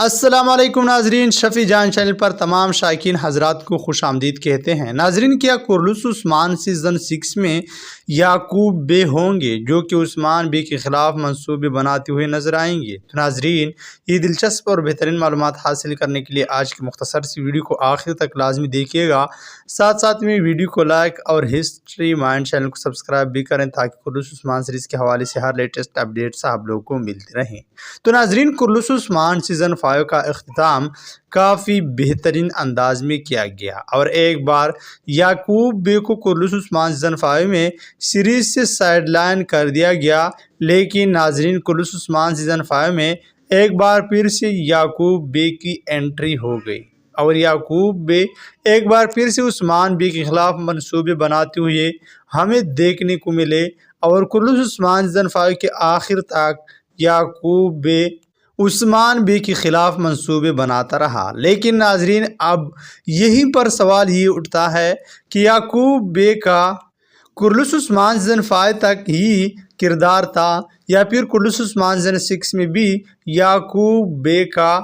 السلام علیکم ناظرین، شفیع جان چینل پر تمام شائقین حضرات کو خوش آمدید کہتے ہیں۔ ناظرین، کیا قرلس عثمان سیزن 6 میں یعقوب بے ہوں گے جو کہ عثمان بے کے خلاف منصوبے بناتے ہوئے نظر آئیں گے؟ تو ناظرین، یہ دلچسپ اور بہترین معلومات حاصل کرنے کے لیے آج کی مختصر سی ویڈیو کو آخر تک لازمی دیکھیے گا۔ ساتھ ساتھ میں ویڈیو کو لائک اور ہسٹری مائنڈ چینل کو سبسکرائب بھی کریں تاکہ قرلس عثمان سیریز کے حوالے سے ہر لیٹسٹ اپڈیٹس آپ لوگوں کو ملتے رہیں۔ تو ناظرین، قرلس عثمان سیزن 5 کا اختتام کافی بہترین انداز میں کیا گیا اور ایک بار یعقوب بے کو قرلس عثمان سیزن 5 میں سیریز سے سائیڈ لائن کر دیا گیا، لیکن ناظرین قرلس عثمان سیزن 5 میں ایک بار پھر سے یعقوب بے کی انٹری ہو گئی اور یعقوب بے ایک بار پھر سے عثمان بے کے خلاف منصوبے بناتے ہوئے ہمیں دیکھنے کو ملے اور قرلس عثمان سیزن 5 کے آخر تک یعقوب بے عثمان بے کے خلاف منصوبے بناتا رہا۔ لیکن ناظرین، اب یہیں پر سوال یہ اٹھتا ہے کہ یعقوب بے کا قرلس عثمان سیزن 5 تک ہی کردار تھا یا پھر قرلس عثمان سیزن 6 میں بھی یعقوب بے کا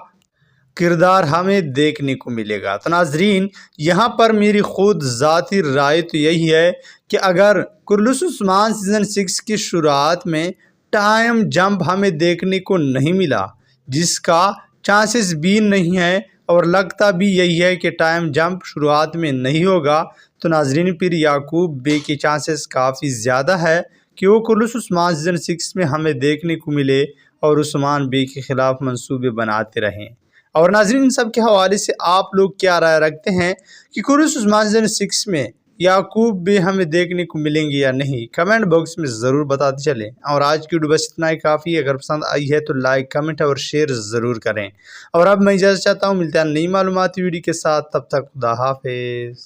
کردار ہمیں دیکھنے کو ملے گا؟ تو ناظرین، یہاں پر میری خود ذاتی رائے تو یہی ہے کہ اگر قرلس عثمان سیزن 6 کی شروعات میں ٹائم جمپ ہمیں دیکھنے کو نہیں ملا، جس کا چانسز بھی نہیں ہے اور لگتا بھی یہی ہے کہ ٹائم جمپ شروعات میں نہیں ہوگا، تو ناظرین پھر یعقوب بے کے چانسز کافی زیادہ ہے کہ وہ قرلس عثمان سیزن 6 میں ہمیں دیکھنے کو ملے اور عثمان بے کے خلاف منصوبے بناتے رہیں۔ اور ناظرین، ان سب کے حوالے سے آپ لوگ کیا رائے رکھتے ہیں کہ قرلس عثمان سیزن 6 میں یعقوب بے ہمیں دیکھنے کو ملیں گے یا نہیں؟ کمنٹ باکس میں ضرور بتاتے چلیں۔ اور آج کی ویڈیو بس اتنا ہی کافی ہے۔ اگر پسند آئی ہے تو لائک، کمنٹ اور شیئر ضرور کریں۔ اور اب میں اجازت چاہتا ہوں، ملتے ہیں نئی معلوماتی ویڈیو کے ساتھ، تب تک خدا حافظ۔